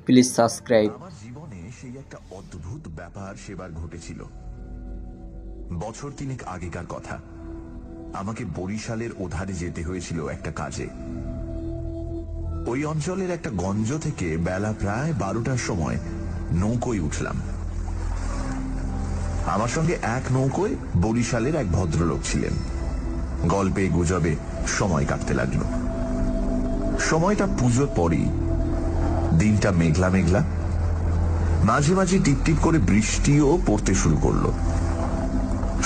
Please subscribe. আমার জীবনে সেই একটা অদ্ভুত ব্যাপার সেবার ঘটেছিল। বছর 3 আগেকার কথা। আমাকে বরিশালের ওধারে যেতে হয়েছিল একটা কাজে। ওই অঞ্চলের একটা গঞ্জ থেকে বেলা প্রায় 12টার সময় নৌকোয় উঠলাম। আমার সঙ্গে এক নৌকোয় বরিশালের এক ভদ্রলোক ছিলেন। গল্পে গুজবে সময় কাটতে লাগল। সময়টা পুজোর পরই। দিনটা মেঘলা মেঘলা, মাঝে মাঝে টিপটিপ করে বৃষ্টিও পড়তে শুরু করলো।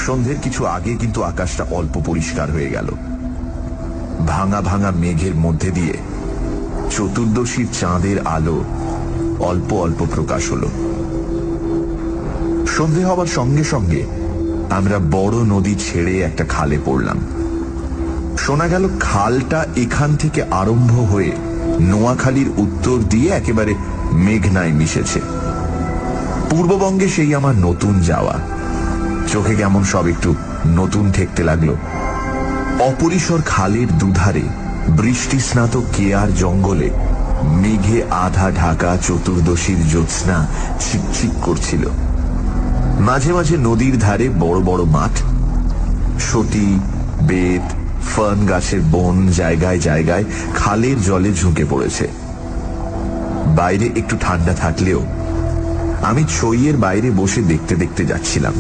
সন্ধ্যের কিছু আগে কিন্তু আকাশটা অল্প পরিষ্কার হয়ে গেল। ভাঙা ভাঙা মেঘের মধ্যে দিয়ে চতুর্দশীর চাঁদের আলো অল্প অল্প প্রকাশ হলো। সন্ধে হবার সঙ্গে সঙ্গে আমরা বড় নদী ছেড়ে একটা খালে পড়লাম। শোনা গেল খালটা এখান থেকে আরম্ভ হয়ে নোয়াখালীর উত্তর দিয়ে একেবারে মেঘনায় মিশেছে। পূর্ববঙ্গে সেই আমার নতুন যাওয়া। চোখে কেমন সব একটু নতুন ঠেকতে লাগলো। অপরিসর খালের দুধারে বৃষ্টি স্নাত কেয়ার জঙ্গলে মেঘে আধা ঢাকা চতুর্দশীর জ্যোৎস্না চিকচিক করছিল। মাঝে মাঝে নদীর ধারে বড় বড় মাঠ, সতী, বেত, ফার্ন গাছের বন জায়গায় জায়গায় খালের জলে ঝুঁকে পড়েছে। বাইরে একটু ঠান্ডা থাকলেও আমি ছইয়ের বাইরে বসে দেখতে দেখতে যাচ্ছিলাম।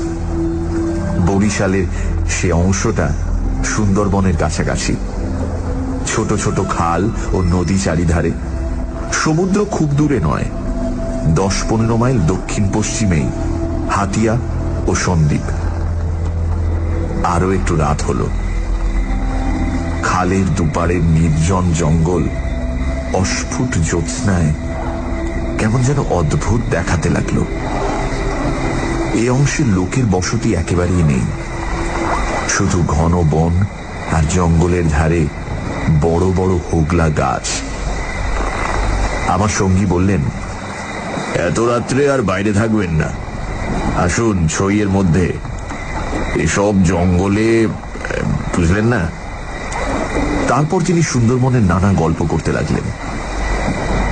বরিশালের সে অংশটা সুন্দরবনের কাছাকাছি। ছোট ছোট খাল ও নদী চারিধারে। সমুদ্র খুব দূরে নয়, 10-15 মাইল দক্ষিণ পশ্চিমেই হাতিয়া ও সন্দ্বীপ। আরো একটু রাত হলো। খালের দুপারের নির্জন জঙ্গল অস্ফুট জ্যোৎস্নায় কেমন যেন অদ্ভুত দেখাতে লাগলো। এই অংশের লোকের বসতি একেবারেই নেই। শুধু ঘন বন আর জঙ্গলের ধারে বড় বড় হোগলা গাছ। আমার সঙ্গী বললেন, এত রাত্রে আর বাইরে থাকবেন না, আসুন ছইয়ের মধ্যে। এসব জঙ্গলে, বুঝলেন না। তারপর তিনি সুন্দরবনের নানা গল্প করতে লাগলেন।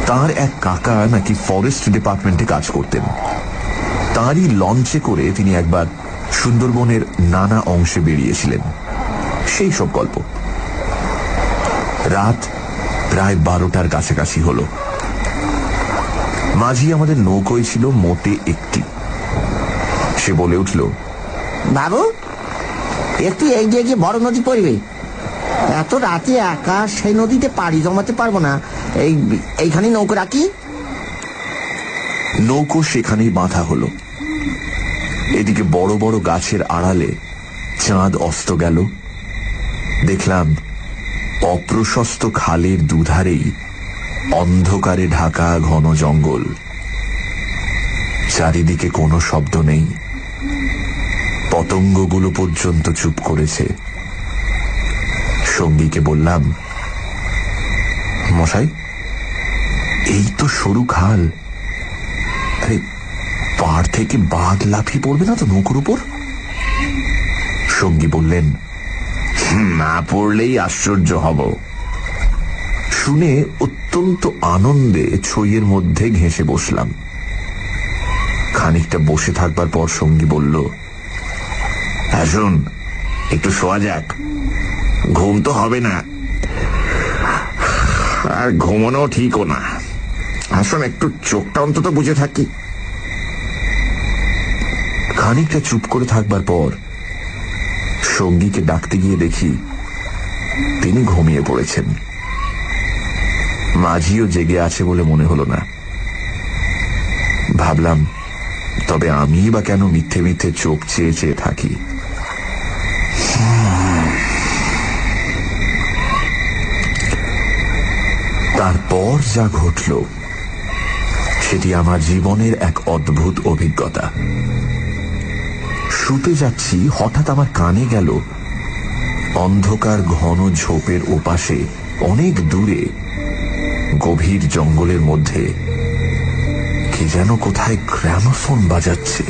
তার এক কাকা নাকি ফরেস্ট ডিপার্টমেন্টে কাজ করতেন। তারই লঞ্চে করে তিনি একবার সুন্দরবনের নানা অংশে বেরিয়েছিলেন। সেই সব গল্প। রাত প্রায় 12টার কাছাকাছি হলো। মাঝি আমাদের নৌকোয় ছিল মোটে একটি। সে বলে উঠল, বাবু, একটু এগিয়ে গিয়ে বড় নদী পড়বে। এত রাতে একা সেই নদীতে পাড়ি জমাতে পারবো না। এইখানে নৌকো রাখি। নৌকো সেখানেই বাঁধা হলো। এদিকে বড় বড় গাছের আড়ালে চাঁদ অস্ত গেল। দেখলাম অপ্রশস্ত খালের দুধারেই অন্ধকারে ঢাকা ঘন জঙ্গল। চারিদিকে কোনো শব্দ নেই। পতঙ্গগুলো পর্যন্ত চুপ করেছে। সঙ্গীকে বললাম, মশাই, এই তো সরু খাল। আরে, পাড় থেকে বাঘ লাফিয়ে পড়বে না তো নৌকোর উপর? সঙ্গী বললেন, না পড়লেই আশ্চর্য হব। শুনে অত্যন্ত আনন্দে ছইয়ের মধ্যে ঘেঁষে বসলাম। খানিকটা বসে থাকবার পর সঙ্গী বলল, আসুন একটু শোয়া যাক। ঘুম তো হবে না, আর ঘুমানো ঠিকও না। আসুন একটু চোখটা অন্তত বুঝে থাকি। খানিকটা চুপ করে থাকবার পর সঙ্গীকে ডাকতে গিয়ে দেখি তিনি ঘুমিয়ে পড়েছেন। মাঝিও জেগে আছে বলে মনে হলো না। ভাবলাম, তবে আমি বা কেন মিথ্যে মিথ্যে চোখ চেয়ে চেয়ে থাকি। তারপর যা ঘটল সেটি আমার জীবনের এক অদ্ভুত অভিজ্ঞতা। শুতে যাচ্ছি, হঠাৎ আমার কানে গেল অন্ধকার ঘন ঝোপের ওপাশে অনেক দূরে গভীর জঙ্গলের মধ্যে কি যেন কোথায় গ্রামোফোন বাজাচ্ছে।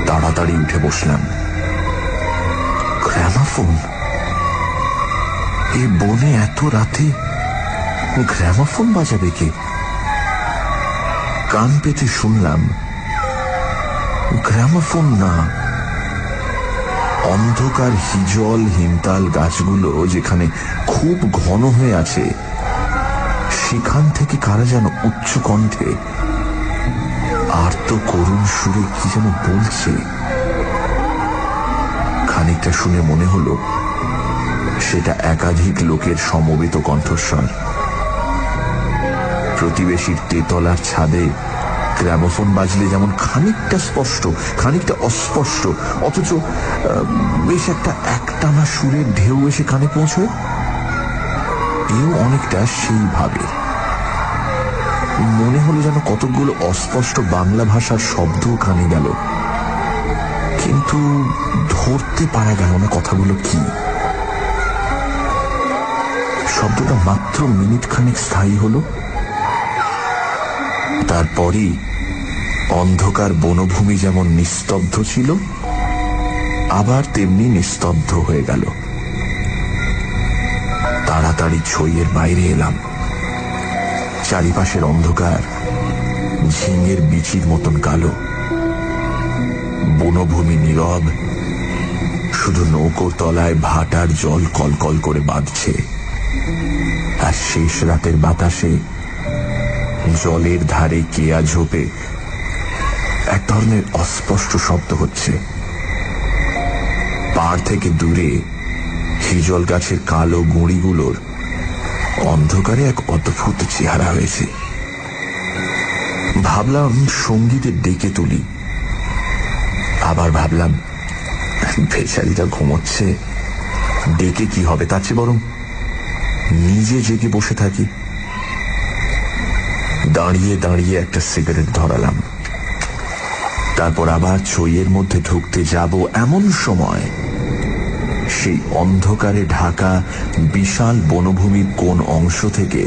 তাড়াতাড়ি উঠে বসলাম। গ্রামোফোন? এই বনে এত রাতে গ্রামোফোন বাজাবে কে? কান পেতে শুনলাম গ্রামোফোন না, অন্ধকার হিজল হিমতাল গাছগুলো যেখানে খুব ঘন হয়ে আছে সেখান থেকে কারা যেন উচ্চ কণ্ঠে আর্ত করুণ সুরে কি যেন বলছে। খানিকটা শুনে মনে হলো সেটা একাধিক লোকের সমবেত কণ্ঠস্বর। প্রতিবেশীর তেতলার ছাদে গ্রামোফোন বাজলে যেমন খানিকটা স্পষ্ট খানিকটা অস্পষ্ট অথচ বেশ একটা একটানা সুরের ঢেউ এসে কানে পৌঁছয়, এও অনেকটা সেইভাবে। মনে হলো যেন কতকগুলো অস্পষ্ট বাংলা ভাষার শব্দ কানে গেল, কিন্তু ধরতে পারা গেল না কথাগুলো কি। শব্দটা মাত্র মিনিট খানেক স্থায়ী হলো, তারপরই অন্ধকার বনভূমি যেমন নিস্তব্ধ ছিল আবার তেমনি নিস্তব্ধ হয়ে গেল। তাড়াতাড়ি ছইয়ের বাইরে এলাম। চারিপাশের অন্ধকার ঝিঙের বিচির মতন কালো, বনভূমি নীরব, শুধু নৌকোর তলায় ভাটার জল কলকল করে বাঁধছে, আর শেষ রাতের বাতাসে জলের ধারে কেয়া ঝোপে এক ধরনের অস্পষ্ট শব্দ হচ্ছে। পাড় থেকে দূরে হিজল গাছের কালো গুঁড়িগুলোর অন্ধকারে এক অদ্ভুত চেহারা হয়েছে। ভাবলাম সঙ্গীদের ডেকে তুলি, আবার ভাবলাম বেচারিটা ঘুমোচ্ছে, ডেকে কি হবে, তার চেয়ে বরং নিজে জেগে বসে থাকি। দাঁড়িয়ে দাঁড়িয়ে একটা সিগারেট ধরালাম, তারপর আবার ছইয়ের মধ্যে ঢুকতে যাব এমন সময় সেই অন্ধকারে ঢাকা বিশাল বনভূমির কোন অংশ থেকে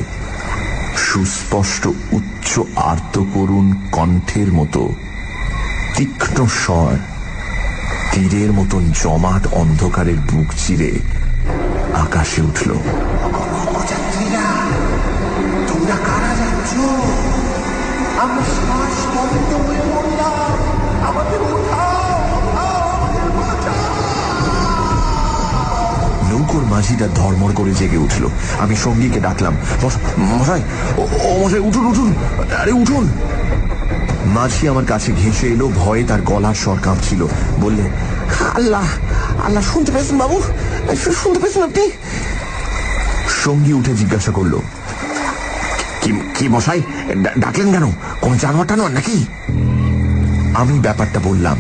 সুস্পষ্ট উচ্চ আর্তকরুণ কণ্ঠের মতো তীক্ষ্ণ স্বর তীরের মতন জমাট অন্ধকারের বুক চিরে আকাশে উঠল। তোমরা কারা যাচ্ছ? আমরা শ্বাস বন্ধ হয়ে পড়লাম, আমাদের নৌকোর মাঝিটা ধর্মর করে জেগে উঠল। আমি সঙ্গীকে ডাকলাম, মশাই, ও মশাই, উঠুন উঠুন, আরে উঠুন। মাঝি আমার কাছে ঘেঁষে এলো, ভয়ে তার গলার স্বর কাঁপছিল। বললে, আল্লাহ আল্লাহ, শুনতে পেয়েছেন বাবু? শুনতে পেয়েছেন আপনি? সঙ্গী উঠে জিজ্ঞাসা করলো, কি মশাই, ডাকলেন কেন? কোন জানোয়ার টানোয়ার নাকি? আমি ব্যাপারটা বললাম।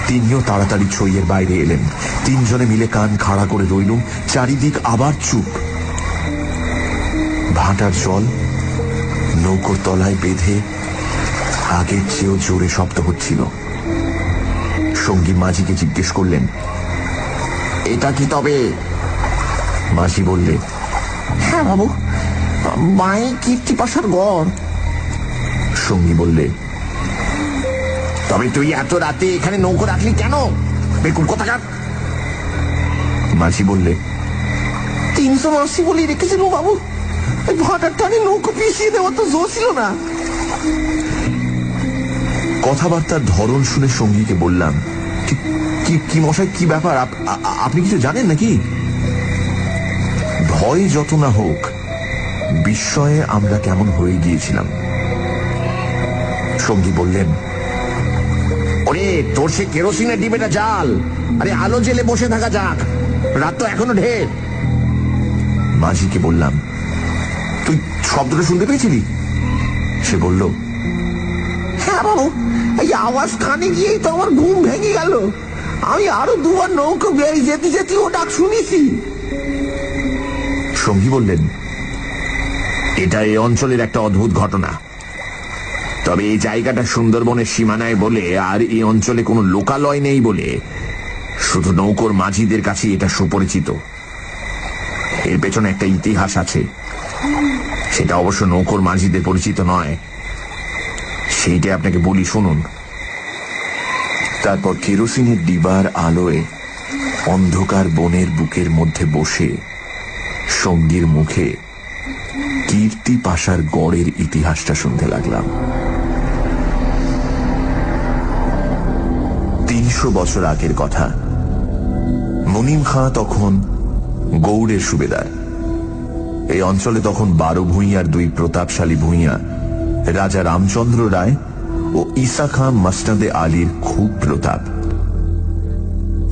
তিনিও তাড়াতাড়ি ছইয়ের বাইরে এলেন। তিনজনে মিলে কান খাড়া করে রইলুম। চারিদিক আবার চুপ। ভাটার জল নৌকোর তলায় বেঁধে আগের চেয়েও জোরে শব্দ হচ্ছিল। সঙ্গী মাঝিকে জিজ্ঞেস করলেন, এটা কি তবে? মাঝি বললে, হ্যাঁ বাবু, মাই কীর্তিপাশার গড়। সঙ্গী বললে, তবে তুই এত রাতে এখানে নৌকো রাখলি কেন? বেকুল কোথাকার। মাঝি বললে, 380 বলি রেখেছিল বাবু, ভাটার টানে নৌকো পিছিয়ে দেওয়ার তো জোর ছিল না। কথাবার্তার ধরন শুনে সঙ্গীকে বললাম, কি মশাই, কি ব্যাপার, আপনি কিছু জানেন নাকি? ভয় যত না হোক, বিস্ময়ে আমরা কেমন হয়ে গিয়েছিলাম। সঙ্গী বললেন, ওরে, তোর সে কেরোসিনের ডিবেটা জাল। আরে আলো জেলে বসে থাকা যাক, রাত তো এখনো ঢের। মাঝিকে বললাম, তুই শব্দটা শুনতে পেয়েছিলি? সে বলল, হ্যাঁ বাবু, এই আওয়াজ কানে গিয়েই তো আমার ঘুম ভেঙে গেল। আমি আরো দুবার নৌকো বেয়ে যেতে যেতে ও ডাক শুনেছি। সঙ্গী বললেন, এটা এই অঞ্চলের একটা অদ্ভুত ঘটনা। তবে এই জায়গাটা সুন্দরবনের সীমানায় বলে আর এই অঞ্চলে কোনো লোকালয় নেই বলে শুধু নৌকোর মাঝিদের কাছে এটা সুপরিচিত। এর পেছনে একটা ইতিহাস আছে, সেটা অবশ্য নৌকোর মাঝিদের পরিচিত নয়। সেইটা আপনাকে বলি, শুনুন। তারপর কেরোসিনের ডিবার আলোয় অন্ধকার বনের বুকের মধ্যে বসে সঙ্গীর মুখে কীর্তি পাশার গড়ের ইতিহাসটা শুনতে লাগলাম। 250 বছর আগের কথা। মুনিম খাঁ তখন গৌড়ের সুবেদার। এই অঞ্চলে তখন 12 ভূঁইয়ার 2 প্রতাপশালী ভূঁইয়া রাজা রামচন্দ্র রায় ও ঈসা খাঁ মসনদে আলীর খুব প্রতাপ।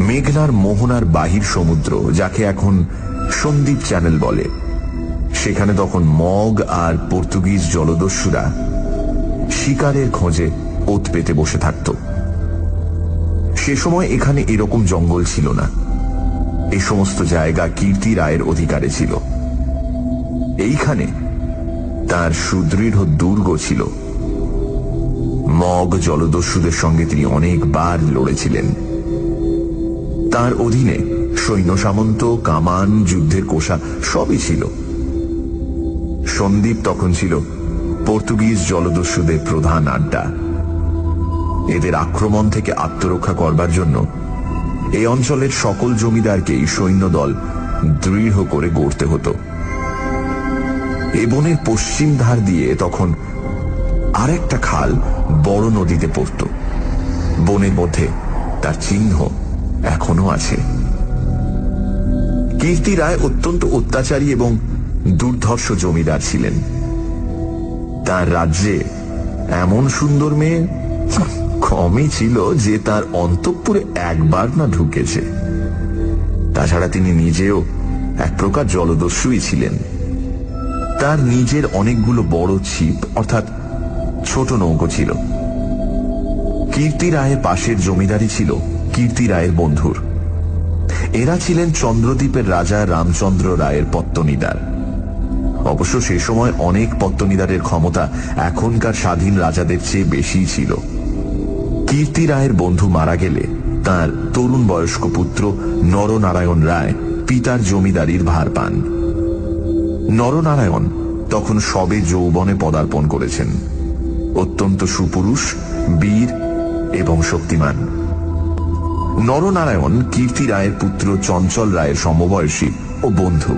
মেঘনার মোহনার বাহির সমুদ্র, যাকে এখন সন্দ্বীপ চ্যানেল বলে, সেখানে তখন মগ আর পর্তুগিজ জলদস্যুরা শিকারের খোঁজে ওত পেতে বসে থাকত। সে সময় এখানে এরকম জঙ্গল ছিল না। এই সমস্ত জায়গা কীর্তি রায়ের অধিকারে ছিল। এইখানে তার সুদৃঢ় দুর্গ ছিল। মগ জলদস্যুদের সঙ্গে তিনি অনেকবার লড়েছিলেন। তার অধীনে সৈন্য সামন্ত, কামান, যুদ্ধের কোষা সবই ছিল। সন্দ্বীপ তখন ছিল পর্তুগিজ জলদস্যুদের প্রধান আড্ডা। এদের আক্রমণ থেকে আত্মরক্ষা করবার জন্য এই অঞ্চলের সকল জমিদারকেই সৈন্যদল দৃঢ় করে গড়তে হতো। এ বনের পশ্চিম ধার দিয়ে তখন আরেকটা খাল বড় নদীতে পড়ত। বনের মধ্যে তার চিহ্ন এখনো আছে। কীর্তি রায় অত্যন্ত অত্যাচারী এবং দুর্ধর্ষ জমিদার ছিলেন। তার রাজ্যে এমন সুন্দর মেয়ে কমই ছিল যে তার অন্তঃপুরে একবার না ঢুকেছে। তাছাড়া তিনি নিজেও এক প্রকার জলদস্যুই ছিলেন। তার নিজের অনেকগুলো বড় ছিপ অর্থাৎ ছোট নৌকো ছিল। কীর্তি রায়ের পাশের জমিদারি ছিল কীর্তি রায়ের বন্ধুর। এরা ছিলেন চন্দ্রদ্বীপের রাজা রামচন্দ্র রায়ের পত্তনিদার। অবশ্য সে সময় অনেক পত্তনিদারের ক্ষমতা এখনকার স্বাধীন রাজাদের চেয়ে বেশি ছিল। কীর্তি রায়ের বন্ধু মারা গেলে তার তরুণ বয়স্ক পুত্র নরনারায়ণ রায় পিতার জমিদারির ভার পান। নরনারায়ণ তখন সবে যৌবনে পদার্পণ করেছেন। অত্যন্ত সুপুরুষ, বীর এবং শক্তিমান। নরনারায়ণ কীর্তি রায়ের পুত্র চঞ্চল রায়ের সমবয়সী ও বন্ধু।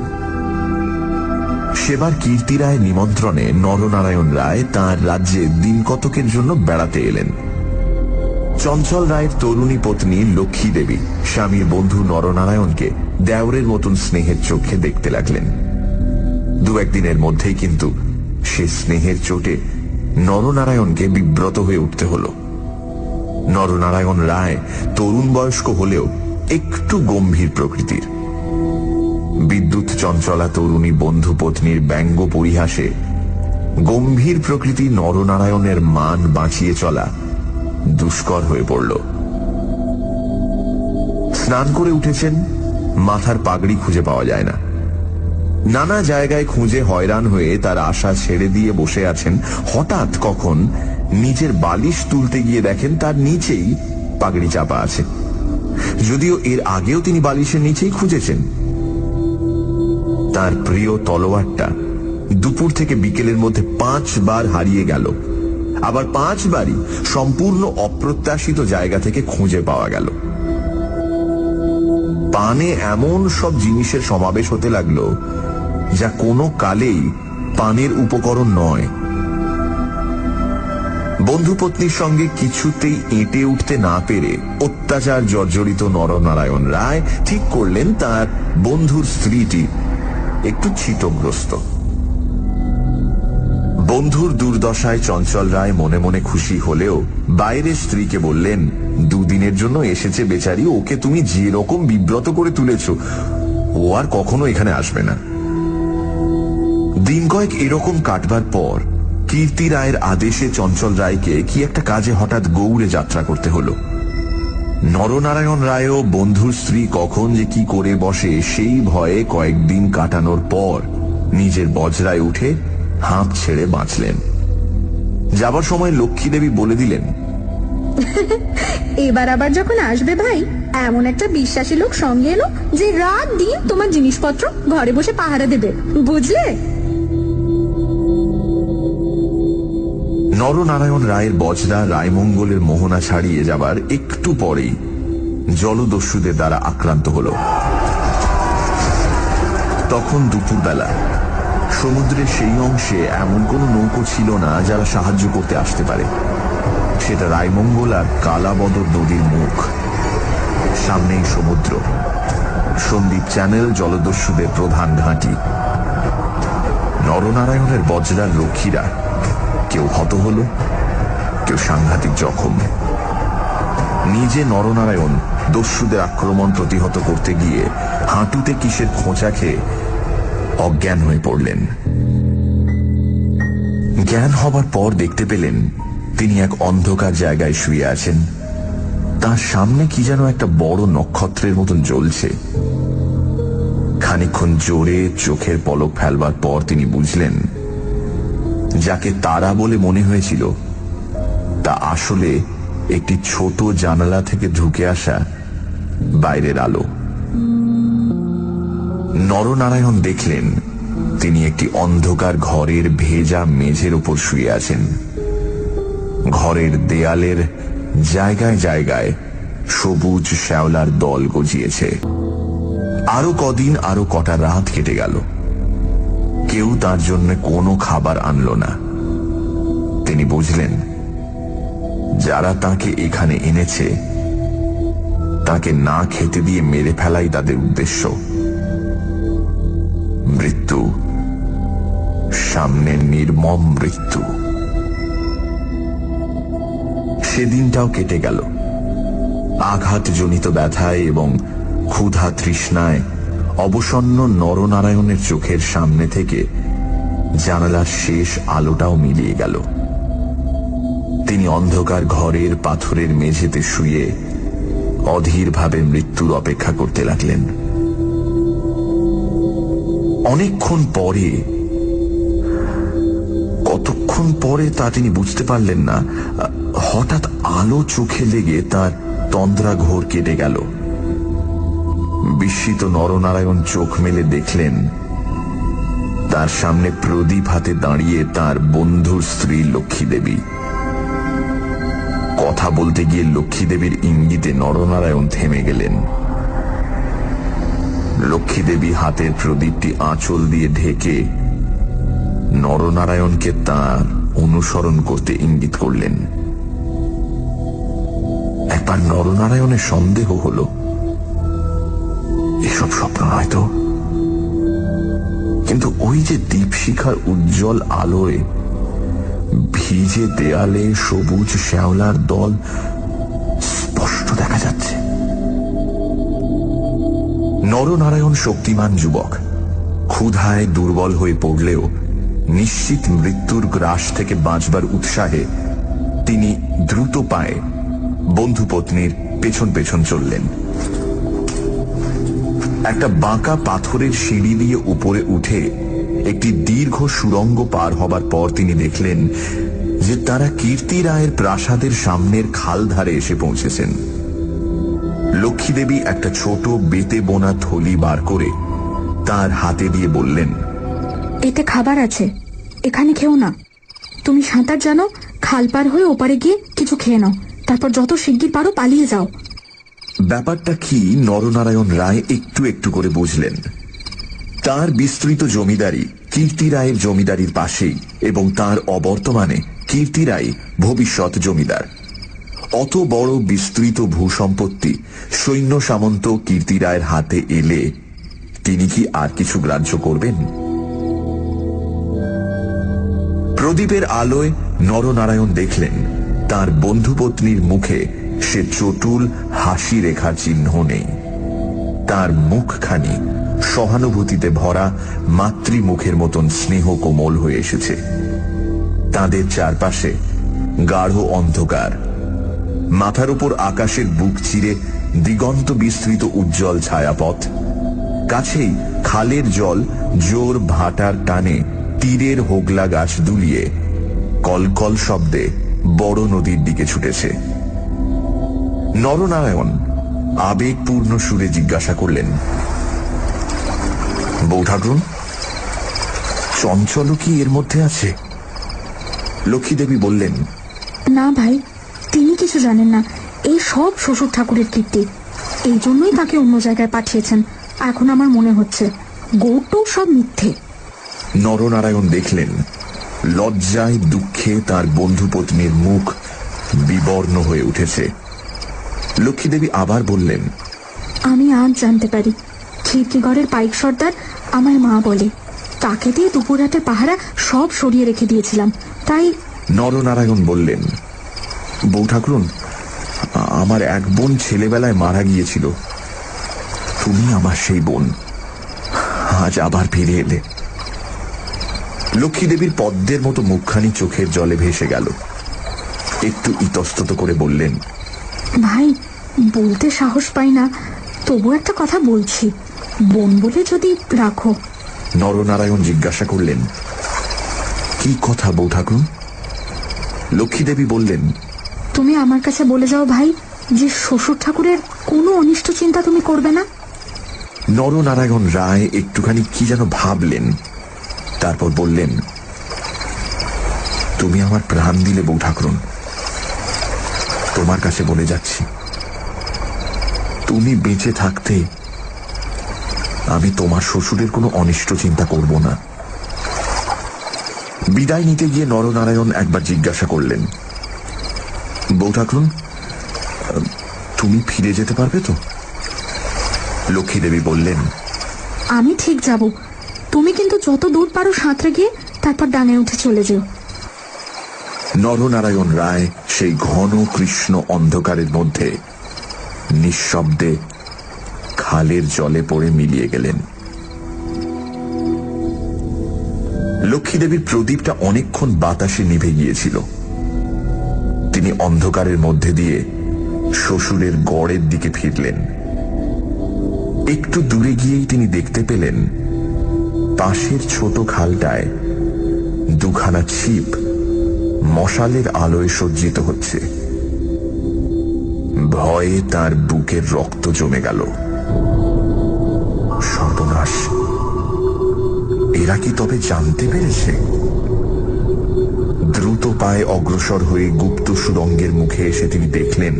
সেবার কীর্তি রায়ের নিমন্ত্রণে নরনারায়ণ রায় তাঁর রাজ্যে দিন কতকের জন্য বেড়াতে এলেন। চঞ্চল রায়ের তরুণী পত্নী লক্ষ্মী দেবী স্বামীর বন্ধু নরনারায়ণকে দেওরের মতন স্নেহের চোখে দেখতে লাগলেন। 2-1 দিনের মধ্যেই কিন্তু সে স্নেহের চোটে নরনারায়ণকে বিব্রত হয়ে উঠতে হল। নরনারায়ণ রায় তরুণ বয়স্ক হলেও একটু গম্ভীর প্রকৃতির। বিদ্যুৎ চঞ্চলা তরুণী বন্ধু পত্নীর ব্যঙ্গ পরিহাসে গম্ভীর প্রকৃতি নরনারায়ণের মান বাঁচিয়ে চলা দুষ্কর হয়ে পড়ল। স্নান করে উঠেছেন, মাথার পাগড়ি খুঁজে পাওয়া যায় না। নানা জায়গায় খুঁজে হয়রান হয়ে তার আশা ছেড়ে দিয়ে বসে আছেন। হঠাৎ কখন নিজের বালিশ তুলতে গিয়ে দেখেন তার নিচেই পাগড়ি চাপা আছে, যদিও এর আগেও তিনি বালিশের নিচেই খুঁজেছেন। তার প্রিয় তলোয়ারটা দুপুর থেকে বিকেলের মধ্যে 5 বার হারিয়ে গেল। আবার 5 বারই সম্পূর্ণ অপ্রত্যাশিত জায়গা থেকে খুঁজে পাওয়া গেল। পানে এমন সব জিনিসের সমাবেশ হতে লাগলো যা কোনো কালেই পানের উপকরণ নয়। বন্ধু পত্নীর সঙ্গে কিছুতেই এঁটে উঠতে না পেরে অত্যাচার জর্জরিত নরনারায়ণ রায় ঠিক করলেন তার বন্ধুর স্ত্রীটি একটু ছিটগ্রস্ত। বন্ধুর দুর্দশায় চঞ্চল রায় মনে মনে খুশি হলেও বাইরের স্ত্রীকে বললেন, 2 দিনের জন্য এসেছে বেচারি, ওকে তুমি যে রকম বিব্রত করে তুলেছ ও আর কখনো এখানে আসবে না। দিন কয়েক এরকম কাটবার পর কীর্তি রায়ের আদেশে চঞ্চল রায়কে কি একটা কাজে হঠাৎ গৌড়ে যাত্রা করতে হলো। নরনারায়ণ রায়ও বন্ধুর স্ত্রী কখন যে কি করে বসে সেই ভয়ে কয়েকদিন কাটানোর পর নিজের বজরায় উঠে হাঁপ ছেড়ে বাঁচলেন। যাবার সময় লক্ষ্মী দেবী বলে দিলেন, এবার আবার যখন আসবে ভাই, এমন একটা বিশ্বাসী লোক সঙ্গে এলো যে রাত দিন তোমার জিনিসপত্র ঘরে বসে পাহারা দেবে, বুঝলে? নরনারায়ণ রায়ের বজরা রায়মঙ্গলের মোহনা ছাড়িয়ে যাবার একটু পরেই জলদস্যুদের দ্বারা আক্রান্ত হল। তখন দুপুরবেলা সমুদ্রের সেই অংশে এমন কোন নৌকো ছিল না যারা সাহায্য করতে আসতে পারে। সেটা রায়মঙ্গল আর কালাবদর নদীর মুখ। সামনেই সমুদ্র। সন্দীপ চ্যানেল জলদস্যুদের প্রধান ঘাঁটি। নরনারায়ণের বজ্রার রক্ষীরা কেউ হত হল, কেউ সাংঘাতিক জখম। নিজে নরনারায়ণ দস্যুদের আক্রমণ প্রতিহত করতে গিয়ে হাঁটুতে কিসের খোঁচা খেয়ে অজ্ঞান হয়ে পড়লেন। জ্ঞান হবার পর দেখতে পেলেন তিনি এক অন্ধকার জায়গায় শুয়ে আছেন। তার সামনে কি যেন একটা বড় নক্ষত্রের মতন জ্বলছে। খানিকক্ষণ জোরে চোখের পলক ফেলবার পর তিনি বুঝলেন যাকে তারা বলে মনে হয়েছিল তা আসলে একটি ছোট জানালা থেকে ঢুকে আসা বাইরের আলো। নরনারায়ণ দেখলেন তিনি একটি অন্ধকার ঘরের ভেজা মেঝের উপর শুয়ে আছেন। ঘরের দেয়ালের জায়গায় জায়গায় সবুজ শ্যাওলার দল গজিয়েছে। আরো কদিন, আরো কটা রাত কেটে গেল। কেউ তার জন্য কোনো খাবার আনলো না। তিনি বুঝলেন যারা তাকে এখানে এনেছে তাকে না খেতে দিয়ে মেরে ফেলাই তাদের উদ্দেশ্য। মৃত্যু, সামনে নির্মম মৃত্যু। সেদিনটাও কেটে গেল। আঘাতজনিত ব্যথায় এবং ক্ষুধা তৃষ্ণায় অবসন্ন নরনারায়ণের চোখের সামনে থেকে জানালার শেষ আলোটাও মিলিয়ে গেল। তিনি অন্ধকার ঘরের পাথরের মেঝেতে শুয়ে অধীরভাবে মৃত্যুর অপেক্ষা করতে লাগলেন। অনেকক্ষণ পরে, কতক্ষণ পরে তা তিনি বুঝতে পারলেন না, হঠাৎ আলো চোখে লেগে তার তন্দ্রা ঘোর কেটে গেল। বিস্মিত নরনারায়ণ চোখ মেলে দেখলেন তার সামনে প্রদীপ হাতে দাঁড়িয়ে তার বন্ধুর স্ত্রী লক্ষ্মী দেবী। কথা বলতে গিয়ে লক্ষ্মী দেবীর ইঙ্গিতে নরনারায়ণ থেমে গেলেন। লক্ষ্মী দেবী হাতের প্রদীপটি আঁচল দিয়ে ঢেকে নরনারায়ণকে তার অনুসরণ করতে ইঙ্গিত করলেন। একবার নরনারায়ণের সন্দেহ হল এসব স্বপ্ন নয় তো, কিন্তু ওই যে দীপশিখার উজ্জ্বল আলোয় ভিজে দেয়ালে সবুজ শ্যাওলার দল স্পষ্ট দেখা যাচ্ছে। নরনারায়ণ শক্তিমান যুবক, ক্ষুধায় দুর্বল হয়ে পড়লেও নিশ্চিত মৃত্যুর গ্রাস থেকে বাঁচবার উৎসাহে তিনি দ্রুত পায়ে বন্ধুপত্নীর পেছন পেছন চললেন। একটা বাঁকা পাথরের সিঁড়ি দিয়ে উপরে উঠে একটি দীর্ঘ সুড়ঙ্গ পার হবার পর তিনি দেখলেন যে তারা কীর্তি রায়ের প্রাসাদের সামনের খাল ধারে এসে পৌঁছেছেন। লক্ষ্মী দেবী একটা ছোট বেতে বোনা থলি বার করে তার হাতে দিয়ে বললেন, এতে খাবার আছে, এখানে খেও না। তুমি সাঁতার জানো, খাল পার হয়ে ওপারে গিয়ে কিছু খেয়ে নাও, তারপর যত শিগগির পারো পালিয়ে যাও। ব্যাপারটা কি নরনারায়ণ রায় একটু একটু করে বুঝলেন। তার বিস্তৃত জমিদারি কীর্তি রায়ের জমিদারির পাশেই, এবং তার অবর্তমানে কীর্তি রায় ভবিষ্যৎ জমিদার। অত বড় বিস্তৃত ভূসম্পত্তি সৈন্য সামন্ত কীর্তি রায়ের হাতে এলে তিনি কি আর কিছু গ্রাহ্য করবেন? প্রদীপের আলোয় নরনারায়ণ দেখলেন তার বন্ধুপত্নীর মুখে সে চটুল হাসি রেখার চিহ্ন নেই। তার মুখখানি সহানুভূতিতে ভরা মাতৃমুখের মতন স্নেহ কোমল হয়ে এসেছে। তাদের চারপাশে গাঢ় অন্ধকার, মাথার উপর আকাশের বুক চিরে দিগন্ত বিস্তৃত উজ্জ্বল ছায়াপথ। কাছেই খালের জল জোর ভাটার টানে তীরের হোগলা গাছ দুলিয়ে কলকল শব্দে বড় নদীর দিকে ছুটেছে। নরনারায়ণ আবেগপূর্ণ সুরে জিজ্ঞাসা করলেন, বউ ঠাকুরুন, চঞ্চল কি এর মধ্যে আছে? লক্ষ্মী দেবী বললেন, না ভাই, তিনি কিছু জানেন না। এই সব শ্বশুর ঠাকুরের কীর্তি, এই জন্যই তাকে অন্য জায়গায় পাঠিয়েছেন। এখন আমার মনে হচ্ছে গৌটো সব মিথ্যে। নরনারায়ণ দেখলেন লজ্জায় দুঃখে তার বন্ধুপত্নীর মুখ বিবর্ণ হয়ে উঠেছে। লক্ষ্মী দেবী আবার বললেন, আমি আজ জানতে পারি খিড়কিগড়ের পাইক সর্দার আমায় মা বলে। তাকে দিয়ে দুপুরহাটের পাহারা সব সরিয়ে রেখে দিয়েছিলাম, তাই। নরনারায়ণ বললেন, বউ ঠাকুরুন, আমার এক বোন ছেলেবেলায় মারা গিয়েছিল। তুমি আমার সেই বোন, আজ আবার ফিরে এলে। লক্ষ্মী দেবীর পদ্মের মতো মুখখানি চোখের জলে ভেসে গেল। একটু ইতস্তত করে বললেন, ভাই, বলতে সাহস পাই না, তবু একটা কথা বলছি, বোন বলে যদি রাখো। নরনারায়ণ জিজ্ঞাসা করলেন, কি কথা বউ ঠাকুরুন? লক্ষ্মী দেবী বললেন, তুমি আমার কাছে বলে যাও ভাই যে শ্বশুর ঠাকুরের কোনো অনিষ্ট চিন্তা তুমি করবে না। নরনারায়ণ রায় একটুখানি কি যেন ভাবলেন, তারপর বললেন, তুমি আমার প্রাণ দিলে বউ ঠাকুরুন, তোমার কাছে বলে যাচ্ছি, তুমি বেঁচে থাকতে আমি তোমার শ্বশুরের কোনো অনিষ্ট চিন্তা করব না। বিদায় নিতে গিয়ে নরনারায়ণ একবার জিজ্ঞাসা করলেন, বউ ঠাকুরুন, তুমি ফিরে যেতে পারবে তো? লক্ষ্মী দেবী বললেন, আমি ঠিক যাব, তুমি কিন্তু যত দূর পারো সাঁতরে গিয়ে তারপর ডাঙে উঠে চলে যেও। নরনারায়ণ রায় সেই ঘন কৃষ্ণ অন্ধকারের মধ্যে নিঃশব্দে খালের জলে পড়ে মিলিয়ে গেলেন। লক্ষ্মী দেবীর প্রদীপটা অনেকক্ষণ বাতাসে নিভে গিয়েছিল। তিনি অন্ধকারের মধ্যে দিয়ে শ্বশুরের গড়ের দিকে ফিরলেন। একটু দূরে গিয়েই তিনি দেখতে পেলেন পাশের ছোট খালটায় দুখানা ছিপ মশালের আলোয় সজ্জিত হচ্ছে। ভয়ে তার বুকের রক্ত জমে গেল। সর্বনাশ, এরা কি তবে জানতে পেরেছে? দ্রুত পায়ে অগ্রসর হয়ে গুপ্ত সুড়ঙ্গের মুখে এসে তিনি দেখলেন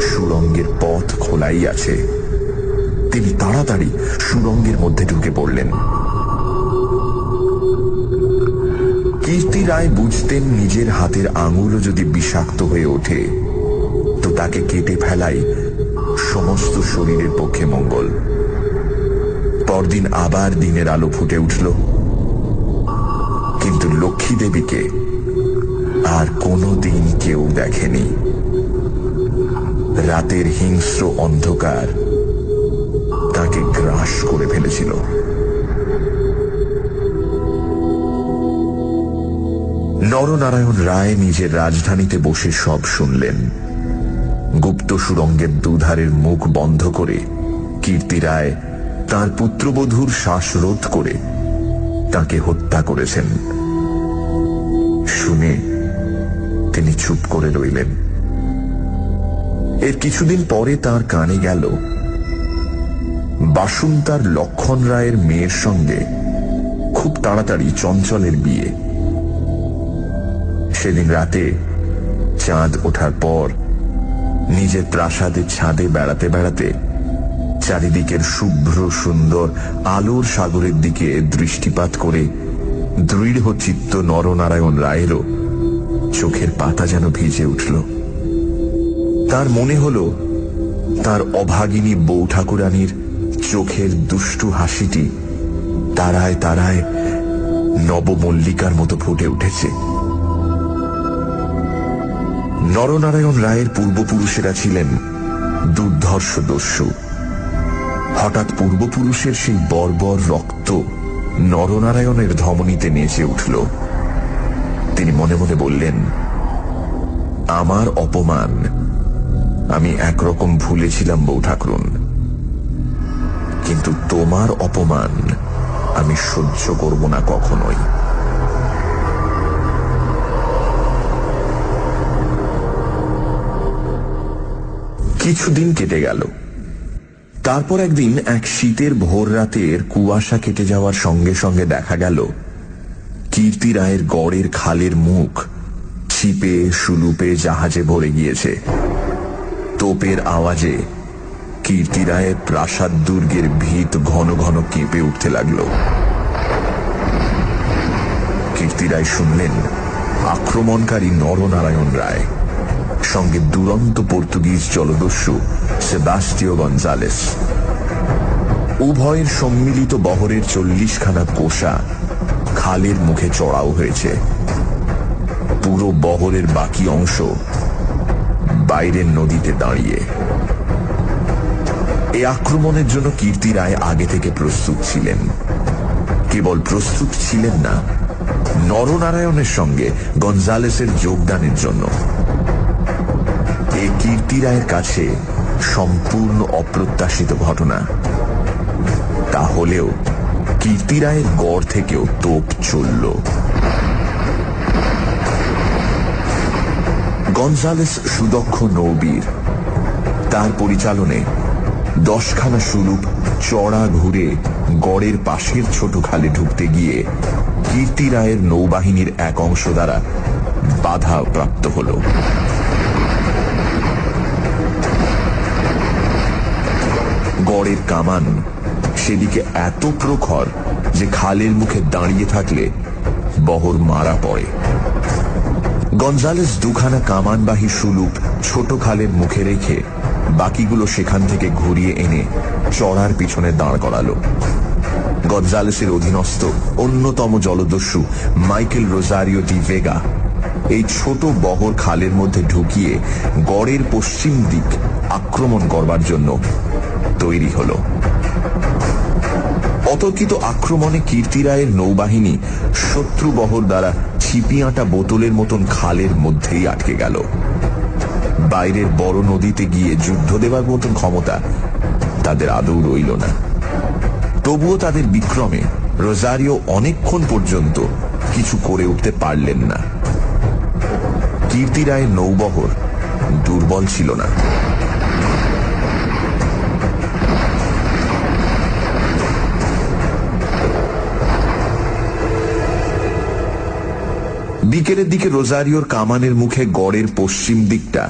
সুড়ঙ্গের পথ খোলাই আছে। তিনি তাড়াতাড়ি সুড়ঙ্গের মধ্যে ঢুকে পড়লেন। কীর্তি রায় বুঝতেন নিজের হাতের আঙুলও যদি বিষাক্ত হয়ে ওঠে তো তাকে কেটে ফেলাই সমস্ত শরীরের পক্ষে মঙ্গল। পরদিন আবার দিনের আলো ফুটে উঠল, কিন্তু লক্ষ্মী দেবীকে আর কোনোদিন কেউ দেখেনি। রাতের হিংস্র অন্ধকার তাকে গ্রাস করে ফেলেছিল। নরনারায়ণ রায় নিজের রাজধানীতে বসে সব শুনলেন। গুপ্ত সুড়ঙ্গের দুধারের মুখ বন্ধ করে কীর্তি রায় তাঁর পুত্রবধূর শ্বাসরোধ করে তাকে হত্যা করেছেন। শুনে তিনি চুপ করে রইলেন। এর কিছুদিন পরে তার কানে গেল বাসুন্তার লক্ষণ রায়ের মেয়ের সঙ্গে খুব তাড়াতাড়ি চঞ্চলের বিয়ে। সেদিন রাতে চাঁদ ওঠার পর নিজের প্রাসাদের ছাদে বেড়াতে বেড়াতে চারিদিকের শুভ্র সুন্দর আলোর সাগরের দিকে দৃষ্টিপাত করে দৃঢ় চিত্ত নরনারায়ণ রায়েরও চোখের পাতা যেন ভিজে উঠল। তার মনে হল তার অভাগিনী বউ ঠাকুরানীর চোখের দুষ্টু হাসিটি তারায় তারায় নবমল্লিকার মতো ফুটে উঠেছে। নরনারায়ণ রায়ের পূর্বপুরুষেরা ছিলেন দুর্ধর্ষ দস্যু। হঠাৎ পূর্বপুরুষের সেই বর্বর রক্ত নরনারায়ণের ধমনীতে নেচে উঠল। তিনি মনে মনে বললেন, আমার অপমান আমি একরকম ভুলেছিলাম বউ ঠাকুরুন, কিন্তু তোমার অপমান আমি সহ্য করব না কখনোই। কিছুদিন কেটে গেল। তারপর একদিন এক শীতের ভোর রাতের কুয়াশা কেটে যাওয়ার সঙ্গে সঙ্গে দেখা গেল কীর্তি রায়ের গড়ের খালের মুখ ছিপে সুলুপে জাহাজে ভরে গিয়েছে। তোপের আওয়াজে কীর্তি রায়ের প্রাসাদ দুর্গের ভিত ঘন ঘন কেঁপে উঠতে লাগল। কীর্তি রায় শুনলেন আক্রমণকারী নরনারায়ণ রায়। সঙ্গে দুরন্ত পর্তুগিজ জলদস্যু সেবাস্টিও গঞ্জালেস। উভয়ের সম্মিলিত বহরের 40খানা কোষা খালের মুখে চড়াও হয়েছে। পুরো বহরের বাকি অংশ বাইরের নদীতে দাঁড়িয়ে। এই আক্রমণের জন্য কীর্তি রায় আগে থেকে প্রস্তুত ছিলেন। কেবল প্রস্তুত ছিলেন না, নরনারায়ণের সঙ্গে গঞ্জালেসের যোগদানের জন্য। এই কীর্তি রায়ের কাছে সম্পূর্ণ অপ্রত্যাশিত ঘটনা। তাহলেও কীর্তি রায়ের গড় থেকেও তোপ চলল। গঞ্জালেস সুদক্ষ নৌবীর। তার পরিচালনে 10খানা সুলুপ চড়া ঘুরে গড়ের পাশের ছোট খালে ঢুকতে গিয়ে কীর্তি রায়ের নৌবাহিনীর এক অংশ দ্বারা বাধা প্রাপ্ত হল। গড়ের কামান সেদিকে এত প্রখর যে খালের মুখে দাঁড়িয়ে থাকলে বহর মারা পড়ে। গঞ্জালেস 2খানা কামানবাহী সুলুপ ছোট খালের মুখে রেখে বাকিগুলো সেখান থেকে ঘুরিয়ে এনে চড়ার পিছনে দাঁড় করালো। গঞ্জালেসের অধীনস্থ অন্যতম জলদস্যু মাইকেল রোজারিও ডি ভেগা এই ছোট বহর খালের মধ্যে ঢুকিয়ে গড়ের পশ্চিম দিক আক্রমণ করবার জন্য তৈরি হল। অতর্কিত আক্রমণে কীর্তি রায়ের নৌবাহিনী শত্রু বহর দ্বারা ছিপিয়াঁটা বোতলের মতন খালের মধ্যেই আটকে গেল। বাইরের বড় নদীতে গিয়ে যুদ্ধ দেবার মতন ক্ষমতা তাদের আদৌ রইল না। তবুও তাদের বিক্রমে রোজারিও অনেকক্ষণ পর্যন্ত কিছু করে উঠতে পারলেন না। কীর্তি রায়ের নৌবহর দুর্বল ছিল না। বিকেলের দিকে রোজারিওর কামানের মুখে গড়ের পশ্চিম দিকটা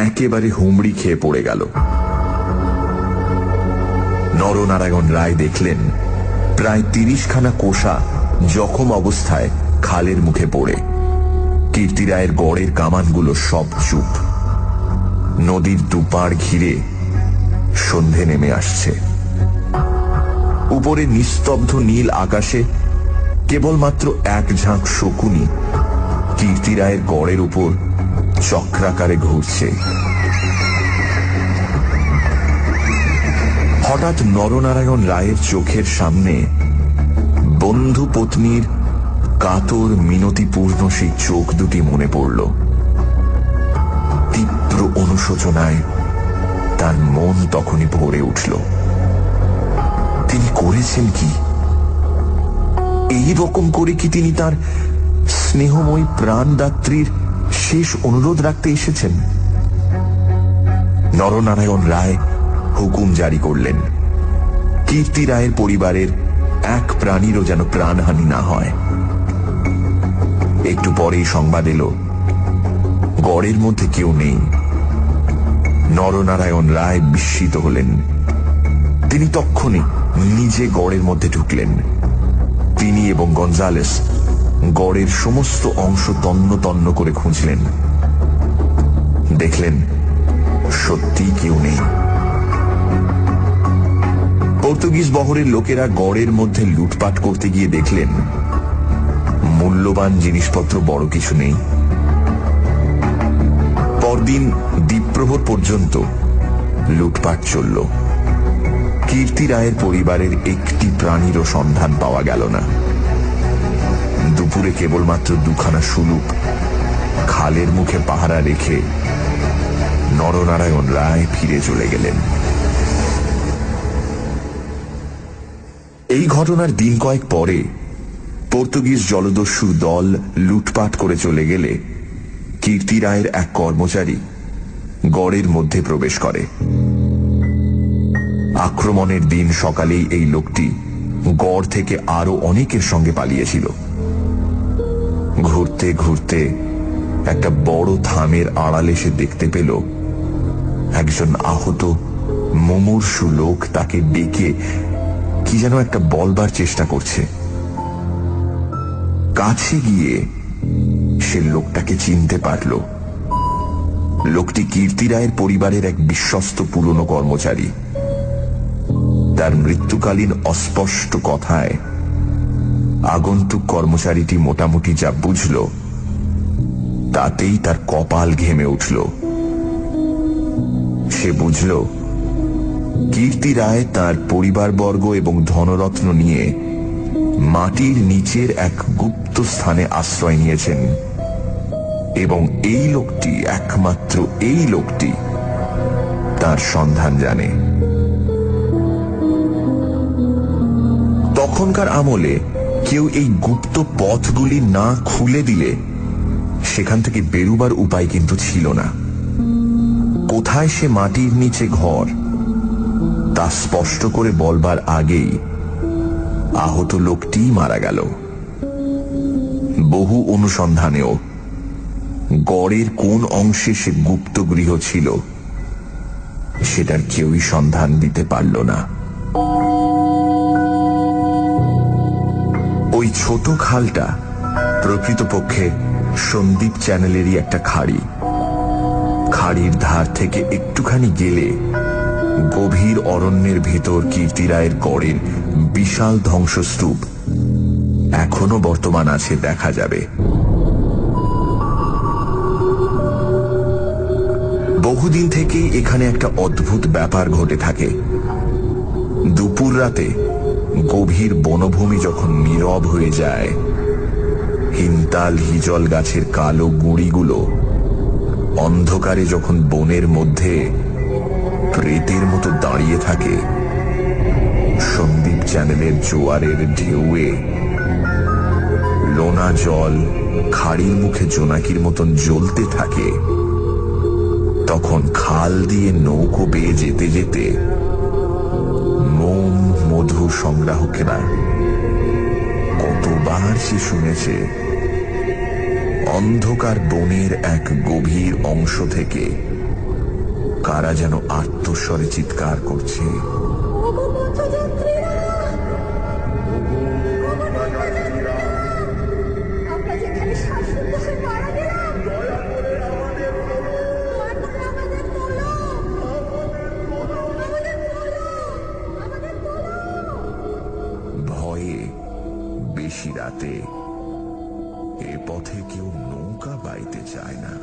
একেবারে হুমড়ি খেয়ে পড়ে গেল। নরনারায়ণ রায় দেখলেন প্রায় 30খানা কোষা জখম অবস্থায় খালের মুখে পড়ে। কীর্তি রায়ের গড়ের কামানগুলো সব চুপ। নদীর দুপাড় ঘিরে সন্ধে নেমে আসছে। উপরে নিস্তব্ধ নীল আকাশে কেবলমাত্র এক ঝাঁক শকুনি কীর্তি রায়ের গড়ের উপর চক্রাকারে ঘুরছে। হঠাৎ নরনারায়ণ রায়ের চোখের সামনে বন্ধু পত্নীর কাতর মিনতিপূর্ণ সেই চোখ দুটি মনে পড়ল। তীব্র অনুশোচনায় তার মন তখনই ভরে উঠল। তিনি করেছেন কি? এই রকম করে কি তিনি তার স্নেহময়ী প্রাণদাত্রীর শেষ অনুরোধ রাখতে এসেছেন? নরনারায়ণ রায় হুকুম জারি করলেন, কীর্তি রায়ের পরিবারের এক প্রাণীরও যেন প্রাণহানি না হয়। একটু পরেই সংবাদ এলো গড়ের মধ্যে কেউ নেই। নরনারায়ণ রায় বিস্মিত হলেন। তিনি তক্ষণি নিজে গড়ের মধ্যে ঢুকলেন। তিনি এবং গঞ্জালেস গড়ের সমস্ত অংশ তন্ন তন্ন করে খুঁজলেন। দেখলেন সত্যি কেউ নেই। পর্তুগিজ বহরের লোকেরা গড়ের মধ্যে লুটপাট করতে গিয়ে দেখলেন মূল্যবান জিনিসপত্র বড় কিছু নেই। পরদিন দ্বীপ্রহর পর্যন্ত লুটপাট চলল। কীর্তি রায়ের পরিবারের একটি প্রাণীরও সন্ধান পাওয়া গেল না। দুপুরে কেবলমাত্র 2খানা সুলুপ খালের মুখে পাহারা রেখে নরনারায়ণ রায় ফিরে চলে গেলেন। এই ঘটনার দিন কয়েক পরে পর্তুগিজ জলদস্যু দল লুটপাট করে চলে গেলে কীর্তি রায়ের এক কর্মচারী গড়ের মধ্যে প্রবেশ করে। আক্রমণের দিন সকালেই এই লোকটি গড় থেকে আরো অনেকের সঙ্গে পালিয়েছিল। ঘুরতে ঘুরতে একটা বড় থামের আড়ালে সে দেখতে পেল একজন আহত মুমূর্ষু লোক তাকে ডেকে কি যেন একটা বলবার চেষ্টা করছে। কাছে গিয়ে সে লোকটাকে চিনতে পারল। লোকটি কীর্তি রায়ের পরিবারের এক বিশ্বস্ত পুরনো কর্মচারী। তার মৃত্যুকালীন অস্পষ্ট কথায় আগন্তুক কর্মচারীটি মোটামুটি যা বুঝল তাতেই তার কপাল ঘেমে উঠল। সে বুঝল কীর্তি রায় তার পরিবারবর্গ এবং ধনরত্ন নিয়ে মাটির নিচের এক গুপ্ত স্থানে আশ্রয় নিয়েছেন এবং এই লোকটি, একমাত্র এই লোকটি তার সন্ধান জানে। তখনকার আমলে কেউ এই গুপ্ত পথগুলি না খুলে দিলে সেখান থেকে বেরুবার উপায় কিন্তু ছিল না। কোথায় সে মাটির নিচে ঘর তা স্পষ্ট করে বলবার আগেই আহত লোকটি মারা গেল। বহু অনুসন্ধানেও গড়ের কোন অংশে সে গুপ্ত গৃহ ছিল সেটার কেউই সন্ধান দিতে পারল না। ওই ছোট খালটা প্রকৃতপক্ষে সন্দীপ চ্যানেলেরই একটা খাড়ি। খাড়ির ধার থেকে একটুখানি গেলে গভীর অরণ্যের ভেতর কীর্তি রায়ের গড়ের বিশাল ধ্বংসস্তূপ এখনো বর্তমান আছে, দেখা যাবে। বহুদিন থেকেই এখানে একটা অদ্ভুত ব্যাপার ঘটে থাকে। দুপুর রাতে গভীর বনভূমি যখন নীরব হয়ে যায়, হিমতাল হিজল গাছের কালো গুঁড়িগুলো অন্ধকারে যখন বনের মধ্যে প্রেতের মতো দাঁড়িয়ে থাকে, সন্দীপ চ্যানেলের জোয়ারের ঢেউয়ে লোনা জল খাড়ির মুখে জোনাকির মতন জ্বলতে থাকে, তখন খাল দিয়ে নৌকো বেয়ে যেতে যেতে মোম মধু সংগ্রাহকেরা কতবার সে শুনেছে অন্ধকার বনের এক গভীর অংশ থেকে কারা যেন আর্তস্বরে চিৎকার করছে, ভয়ে বেশি রাতে এ পথে কেউ নৌকা বাইতে চায় না।